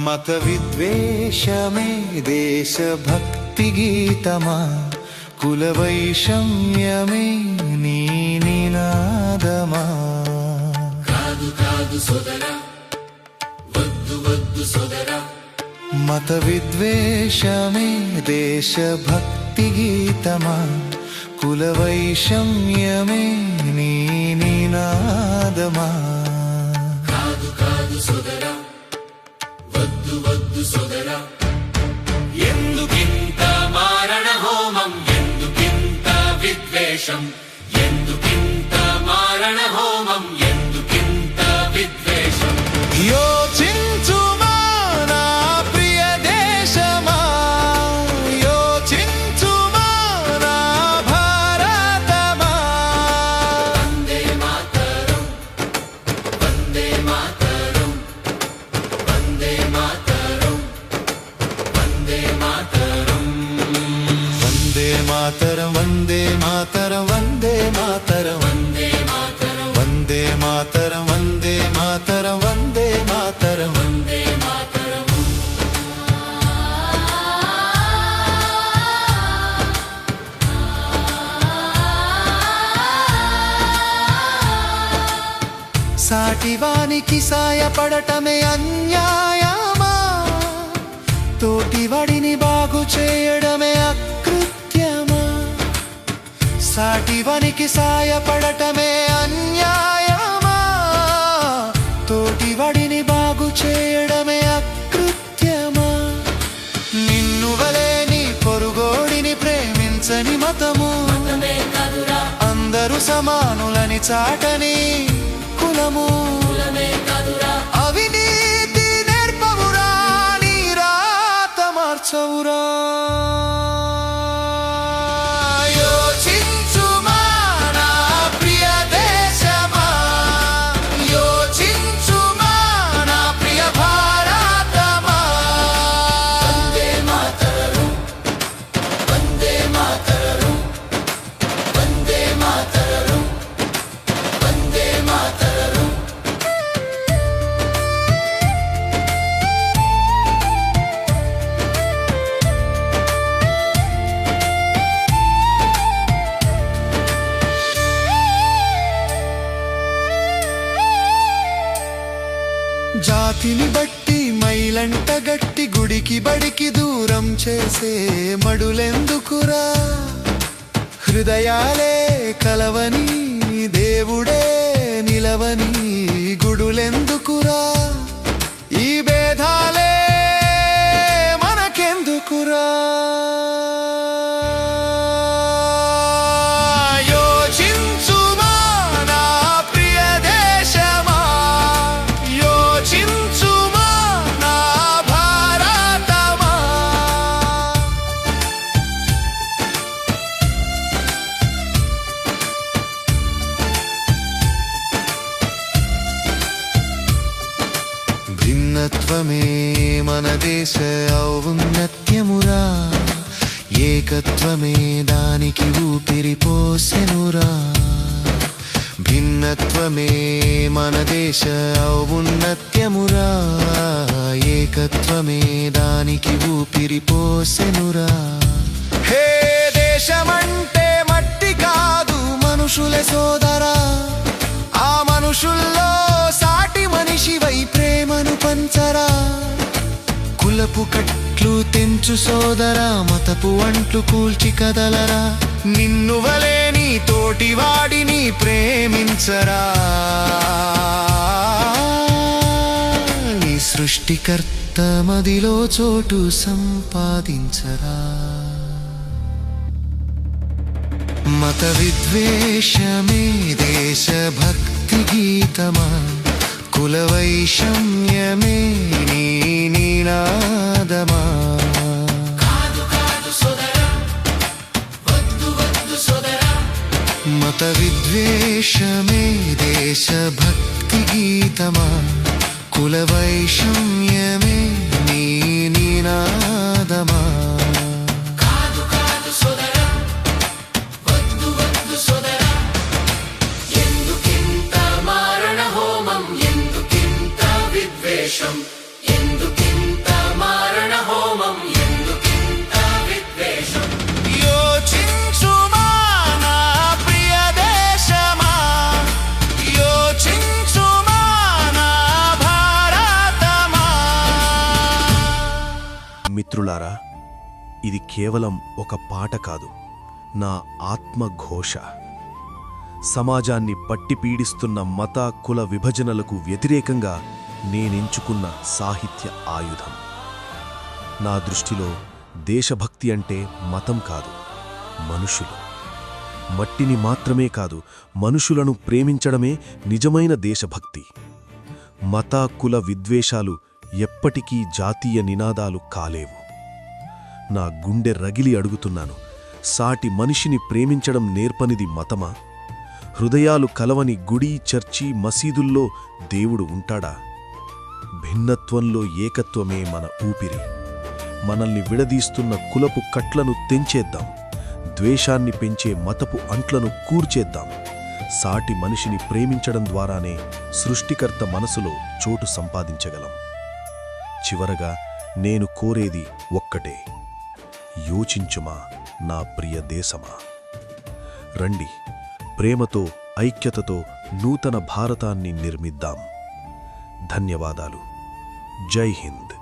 మత విద్వేషమే దేశభక్తి గీతమా, కుల వైషమ్యమే నీ నినాదమా? కాదు కాదు సోదరా, వద్దు వద్దు సోదరా. మత విద్వేషమే దేశభక్తి గీతమా, కుల వైషమ్యమే నీ నినాదమా? కాదు కాదు సోదరా, వద్దు వద్దు సోదరా. ఎందుకింత మారణ హోమం, ఎందుకింత విద్వేషం, ఎందుకింత మారణ హోమం, ఎందుకింత విద్వేషం? యోచించుమా నా ప్రియ దేశమా, యోచించుమా నా భారతమా. వందే మాతరం, వందే మాతరం, వందే మాతరం, వందే మాతరం. వందే మాతరం, వందే మాతరం, వందే మాతరం, వందే మాతరం, వందే మాతరం, వందే మాతరం, వందే మాతరం. వందే మాతరం. సాటివానికి సాయపడటమే అన్యాయమా, తోటివాడిని బాగు చేయడమే అకృత్యమా? సాటివానికి సాయపడటమే అన్యాయమా, తోటివాడిని బాగు చేయడమే అకృత్యమా? నిన్ను వలే నీ పొరుగోడిని ప్రేమించని మతము, మతమే కాదురా, అందరూ సమానులని చాటని కులము, కులమే కాదురా. అవినీతి నేర్పవురా, నీ రాత మార్చవురా. యోచించుమా నా ప్రియ దేశమా, యోచించుమా నా ప్రియ భారతమా. వందే మాతరం, వందే మాతరం, వందే మాతరం, వందే మాతరం. జాతిని బట్టి మైలంట గట్టి గుడికి బడికి దూరం చేసే మడులెందుకురా? హృదయాలే కలవని దేవుడే నిలవని గుడులెందుకురా? ఈ భేదాలే మనకెందుకురా? యోచించుమా నా ప్రియ దేశమా, యోచించుమా నా భారతమా. భిన్నత్వమే మన దేశ ఔన్నత్యమురా, ఏకత్వమే దానికి ఊపిరిపోసెనురా. భిన్నత్వమే మన దేశ ఔన్నత్యమురా, ఏకత్వమే దానికి ఊపిరిపోసెనురా. హే దేశమంటే మట్టి కాదు మనుషులే సోదరా, ఆ మనుషుల్లో సాటి మనిషివై ప్రేమను పంచరా. కులపు కట్లు తెంచు సోదరా, మతపు అంట్లు కూల్చి కదలరా. నిన్ను వలే నీ తోటివాడిని ప్రేమించరా. నీ సృష్టికర్త మదిలో చోటు సంపాదించరా. మత విద్వేషమే దేశభక్తి గీతమా, కుల వైషమ్యమే నీ నినాదమా? కాదు కాదు సోదరా, మత విద్వేషమే దేశభక్తి గీతమా కుల వైషమ్యమే నీ నినాదమా కాదు కాదు సోదరా వద్దు వద్దు సోదరా ఎందుకింత మారణ హోమం ఎందుకింత విద్వేషం ఎందుకింత మారణ హోమం ఎందుకింత విద్వేషం యోచించుమా నా ప్రియ దేశమా యోచించుమా నా భారతమా. మిత్రులారా, ఇది కేవలం ఒక పాట కాదు, నా ఆత్మఘోష. సమాజాన్ని పట్టి పీడిస్తున్న మత కుల విభజనలకు వ్యతిరేకంగా నేనెంచుకున్న సాహిత్య ఆయుధం. నా దృష్టిలో దేశభక్తి అంటే మతం కాదు, మనుషులు. మట్టిని మాత్రమే కాదు, మనుషులను ప్రేమించడమే నిజమైన దేశభక్తి. మత కుల విద్వేషాలు ఎప్పటికీ జాతీయ నినాదాలు కాలేవు. నా గుండె రగిలి అడుగుతున్నాను, సాటి మనిషిని ప్రేమించడం నేర్పనిది మతమా? హృదయాలు కలవని గుడి, చర్చి, మసీదుల్లో దేవుడు ఉంటాడా? భిన్నత్వంలో ఏకత్వమే మన ఊపిరి. మనల్ని విడదీస్తున్న కులపు కట్లను తెంచేద్దాం, ద్వేషాన్ని పెంచే మతపు అంట్లను కూర్చేద్దాం. సాటి మనిషిని ప్రేమించడం ద్వారానే సృష్టికర్త మనసులో చోటు సంపాదించగలం. చివరగా నేను కోరేది ఒక్కటే, యోచించుమా నా ప్రియ దేశమా. రండి, ప్రేమతో ఐక్యతతో నూతన భారతాన్ని నిర్మిద్దాం. ధన్యవాదాలు. జై హింద్.